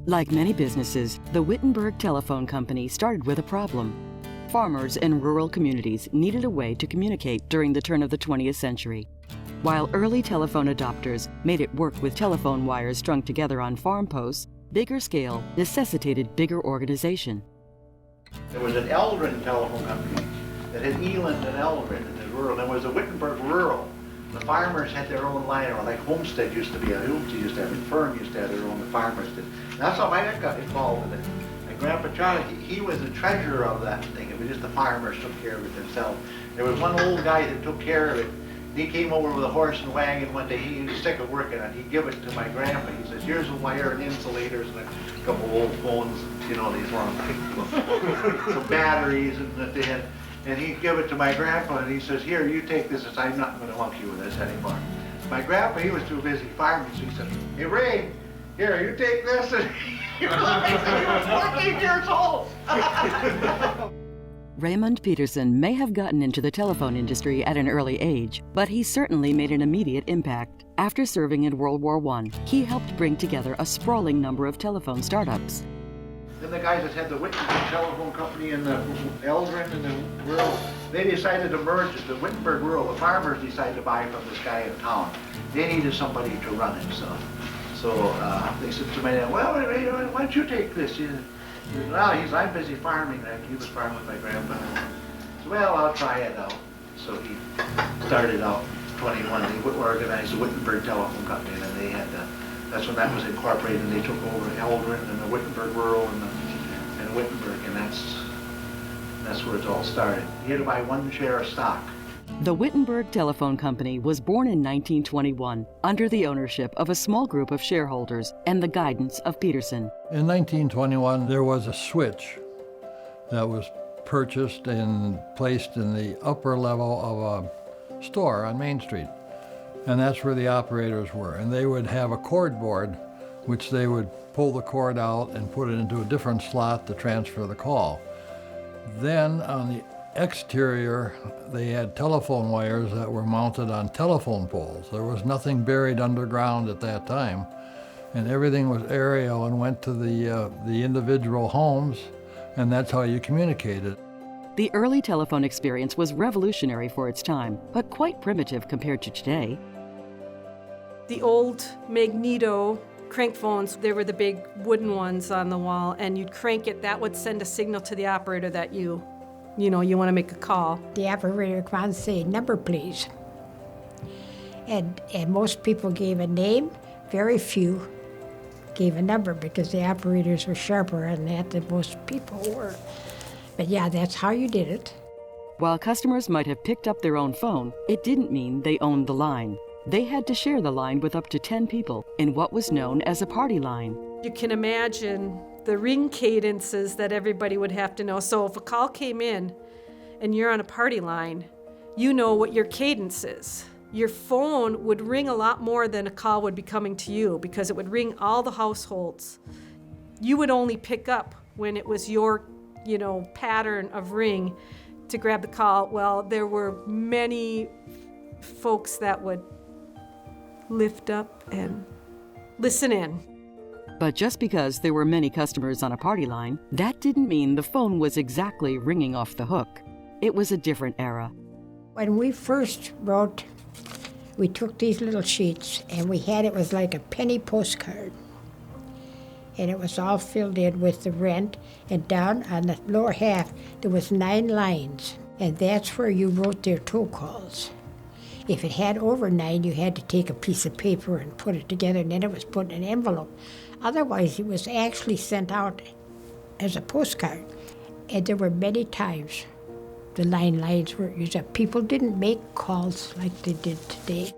Like many businesses, the Wittenberg Telephone Company started with a problem. Farmers in rural communities needed a way to communicate during the turn of the 20th century. While early telephone adopters made it work with telephone wires strung together on farm posts, bigger scale necessitated bigger organization. There was an Eldrin telephone company that had Eland and Eldrin in the rural. There was a Wittenberg rural. The farmers had their own line, or like Homestead used to be, a Homestead used to have, and Fern used to have their own, the farmers did. And that's how my dad got involved in it. And Grandpa Charlie, he was the treasurer of that thing. It was just the farmers took care of it themselves. There was one old guy that took care of it. He came over with a horse and wagon one day. He was sick of working on it. He'd give it to my grandpa. He says, here's a wire and insulators and a couple of old phones, you know, these long some batteries and that they had. And he'd give it to my grandpa and he says, here, you take this. I'm not going to monkey with this anymore. My grandpa, he was too busy farming, so he said, hey, Ray, here, you take this. And he was 14 years old. Raymond Peterson may have gotten into the telephone industry at an early age, but he certainly made an immediate impact. After serving in World War I, he helped bring together a sprawling number of telephone startups. Then the guys that had the Wittenberg Telephone Company and the Eldrin and the rural, they decided to merge it. The Wittenberg rural, the farmers decided to buy from this guy in town. They needed somebody to run it, so they said to me, well, why don't you take this? Well, I'm busy farming. He was farming with my grandpa. So, well, I'll try it out. So he started out 21. They organized the Wittenberg Telephone Company, and then they had that's when that was incorporated, and they took over Eldrin and the Wittenberg Rural and Wittenberg, and that's where it all started. You had to buy one share of stock. The Wittenberg Telephone Company was born in 1921 under the ownership of a small group of shareholders and the guidance of Peterson. In 1921, there was a switch that was purchased and placed in the upper level of a store on Main Street. And that's where the operators were. And they would have a cord board, which they would pull the cord out and put it into a different slot to transfer the call. Then on the exterior, they had telephone wires that were mounted on telephone poles. There was nothing buried underground at that time, and everything was aerial and went to the individual homes, and that's how you communicated. The early telephone experience was revolutionary for its time, but quite primitive compared to today. The old magneto crank phones, they were the big wooden ones on the wall, and you'd crank it. That would send a signal to the operator that you want to make a call. The operator would want to say, number please. And most people gave a name, very few gave a number because the operators were sharper on that than most people were. But yeah, that's how you did it. While customers might have picked up their own phone, it didn't mean they owned the line. They had to share the line with up to 10 people in what was known as a party line. You can imagine the ring cadences that everybody would have to know. So if a call came in and you're on a party line, you know what your cadence is. Your phone would ring a lot more than a call would be coming to you because it would ring all the households. You would only pick up when it was your, pattern of ring to grab the call. Well, there were many folks that would lift up and listen in. But just because there were many customers on a party line, that didn't mean the phone was exactly ringing off the hook. It was a different era. When we first wrote, we took these little sheets and it was like a penny postcard. And it was all filled in with the rent, and down on the lower half there was 9 lines, and that's where you wrote their toll calls. If it had over 9, you had to take a piece of paper and put it together, and then it was put in an envelope. Otherwise, it was actually sent out as a postcard. And there were many times the 9 lines were used up. People didn't make calls like they did today.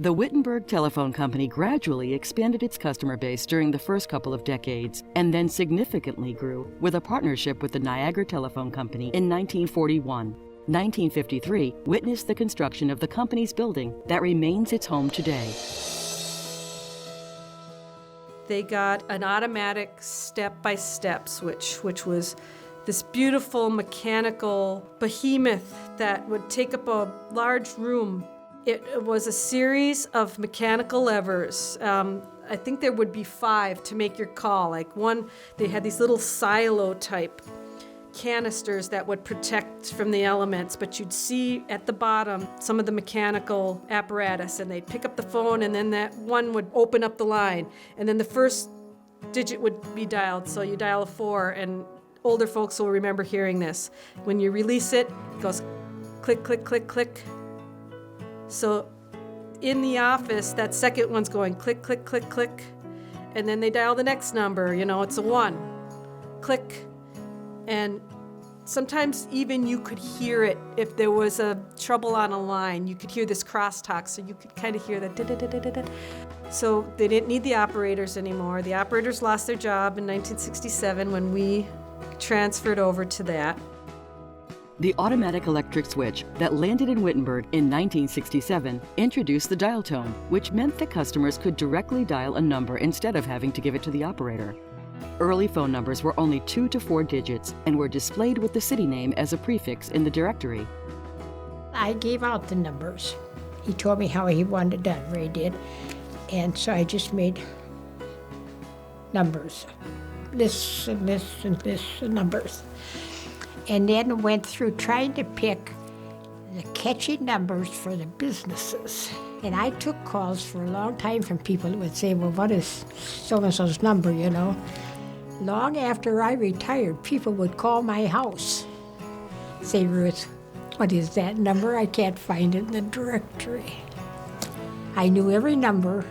The Wittenberg Telephone Company gradually expanded its customer base during the first couple of decades and then significantly grew with a partnership with the Niagara Telephone Company in 1941. 1953 witnessed the construction of the company's building that remains its home today. They got an automatic step-by-step switch, which was this beautiful mechanical behemoth that would take up a large room. It was a series of mechanical levers. I think there would be 5 to make your call. Like one, they had these little silo type canisters that would protect from the elements, but you'd see at the bottom some of the mechanical apparatus, and they'd pick up the phone, and then that one would open up the line, and then the first digit would be dialed. So you dial a 4, and older folks will remember hearing this. When you release it, it goes click, click, click, click. So in the office, that second one's going click, click, click, click, and then they dial the next number. It's a 1, click. And sometimes even you could hear it if there was a trouble on a line. You could hear this crosstalk, so you could kind of hear that da-da-da-da-da-da. So they didn't need the operators anymore. The operators lost their job in 1967 when we transferred over to that. The automatic electric switch that landed in Wittenberg in 1967 introduced the dial tone, which meant that customers could directly dial a number instead of having to give it to the operator. Early phone numbers were only 2 to 4 digits and were displayed with the city name as a prefix in the directory. I gave out the numbers. He told me how he wanted it done, Ray did. And so I just made numbers. This and this and this and numbers. And then went through trying to pick the catchy numbers for the businesses. And I took calls for a long time from people who would say, well, what is so-and-so's number, Long after I retired, people would call my house. Say, Ruth, what is that number? I can't find it in the directory. I knew every number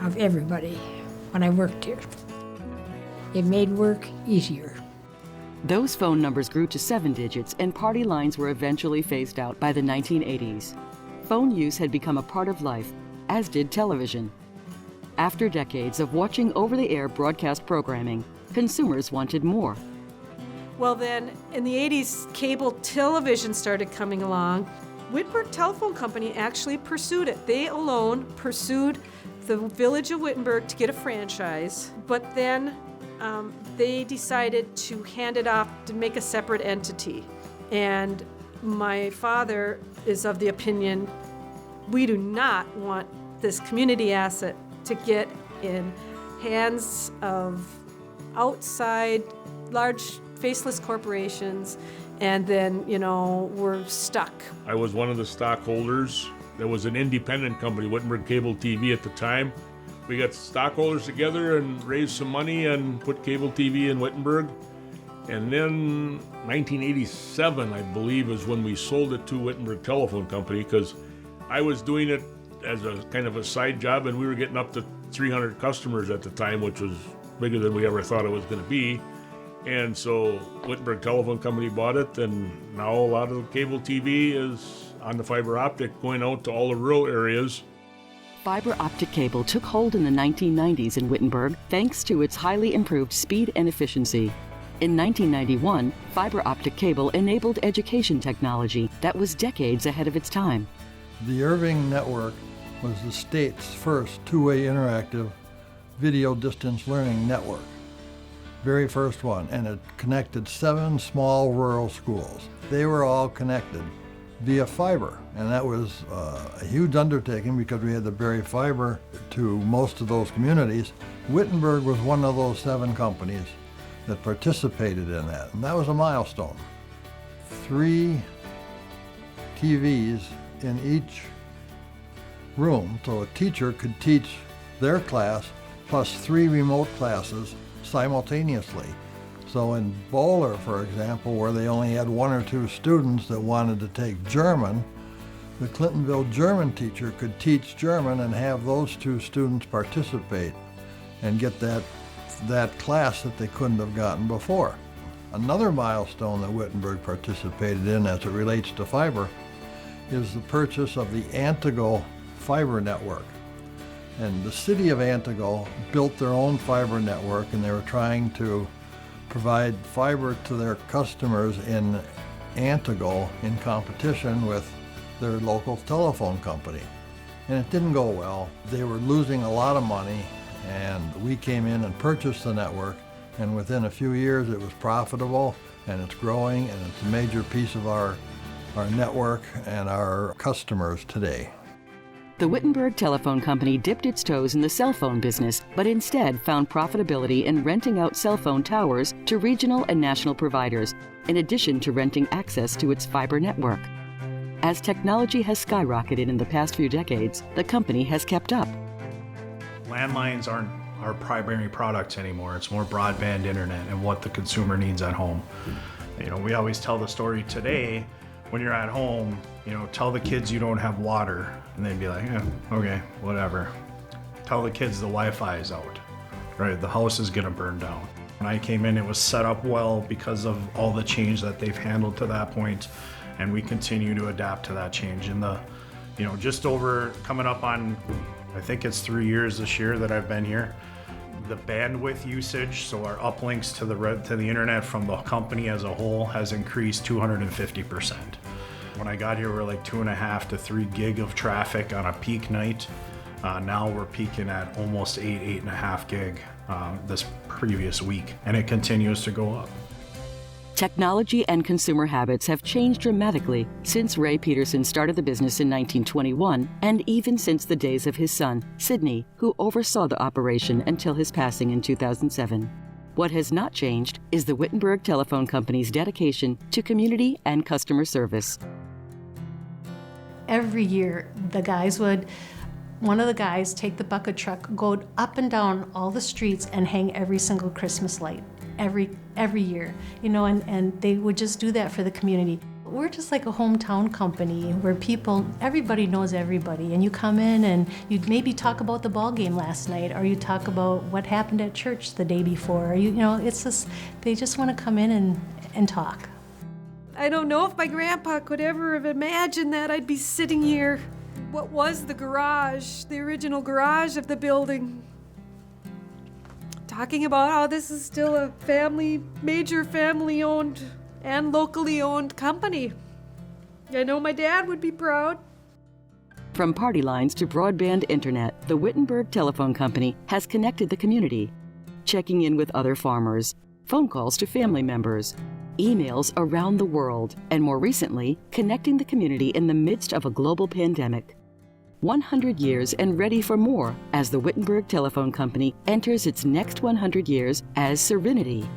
of everybody when I worked here. It made work easier. Those phone numbers grew to 7 digits, and party lines were eventually phased out by the 1980s. Phone use had become a part of life, as did television. After decades of watching over-the-air broadcast programming, consumers wanted more. Well then, in the 80s, cable television started coming along. Wittenberg Telephone Company actually pursued it. They alone pursued the village of Wittenberg to get a franchise, but then they decided to hand it off to make a separate entity. And my father is of the opinion, we do not want this community asset to get in hands of outside large faceless corporations, and then, we're stuck. I was one of the stockholders. There was an independent company, Wittenberg Cable TV at the time. We got stockholders together and raised some money and put cable TV in Wittenberg. And then 1987, I believe, is when we sold it to Wittenberg Telephone Company, because I was doing it as a kind of a side job, and we were getting up to 300 customers at the time, which was bigger than we ever thought it was going to be. And so Wittenberg Telephone Company bought it, and now a lot of the cable TV is on the fiber optic going out to all the rural areas. Fiber optic cable took hold in the 1990s in Wittenberg thanks to its highly improved speed and efficiency. In 1991, fiber optic cable enabled education technology that was decades ahead of its time. The Irving network was the state's first two-way interactive video distance learning network. Very first one, and it connected 7 small rural schools. They were all connected via fiber, and that was a huge undertaking because we had to bury fiber to most of those communities. Wittenberg was one of those 7 companies that participated in that, and that was a milestone. 3 TVs in each room, so a teacher could teach their class plus 3 remote classes simultaneously. So in Bowler, for example, where they only had 1 or 2 students that wanted to take German, the Clintonville German teacher could teach German and have those 2 students participate and get that class that they couldn't have gotten before. Another milestone that Wittenberg participated in as it relates to fiber is the purchase of the Antigo fiber network. And the city of Antigo built their own fiber network, and they were trying to provide fiber to their customers in Antigo in competition with their local telephone company. And it didn't go well. They were losing a lot of money, and we came in and purchased the network, and within a few years it was profitable, and it's growing, and it's a major piece of our network and our customers today. The Wittenberg Telephone Company dipped its toes in the cell phone business, but instead found profitability in renting out cell phone towers to regional and national providers, in addition to renting access to its fiber network. As technology has skyrocketed in the past few decades, the company has kept up. Landlines aren't our primary products anymore. It's more broadband internet and what the consumer needs at home. You know, we always tell the story today, when you're at home, you know, tell the kids you don't have water, and they'd be like, yeah, okay, whatever. Tell the kids the Wi-Fi is out, right? The house is gonna burn down. When I came in, it was set up well because of all the change that they've handled to that point, and we continue to adapt to that change. In the, you know, just over coming up on, I think it's 3 years this year that I've been here. The bandwidth usage, so our uplinks to the internet from the company as a whole, has increased 250%. When I got here, we were like 2.5 to 3 gig of traffic on a peak night. Now we're peaking at almost 8.5 gig this previous week, and it continues to go up. Technology and consumer habits have changed dramatically since Ray Peterson started the business in 1921, and even since the days of his son, Sidney, who oversaw the operation until his passing in 2007. What has not changed is the Wittenberg Telephone Company's dedication to community and customer service. Every year, one of the guys take the bucket truck, go up and down all the streets and hang every single Christmas light, every year, you know, and they would just do that for the community. We're just like a hometown company where everybody knows everybody, and you come in and you maybe talk about the ball game last night, or you talk about what happened at church the day before, or you know, it's just, they just want to come in and talk. I don't know if my grandpa could ever have imagined that I'd be sitting here. What was the garage, the original garage of the building? Talking about how this is still a major family-owned and locally owned company. I know my dad would be proud. From party lines to broadband internet, the Wittenberg Telephone Company has connected the community, checking in with other farmers, phone calls to family members, emails around the world, and more recently, connecting the community in the midst of a global pandemic. 100 years and ready for more as the Wittenberg Telephone Company enters its next 100 years as Cirrinity.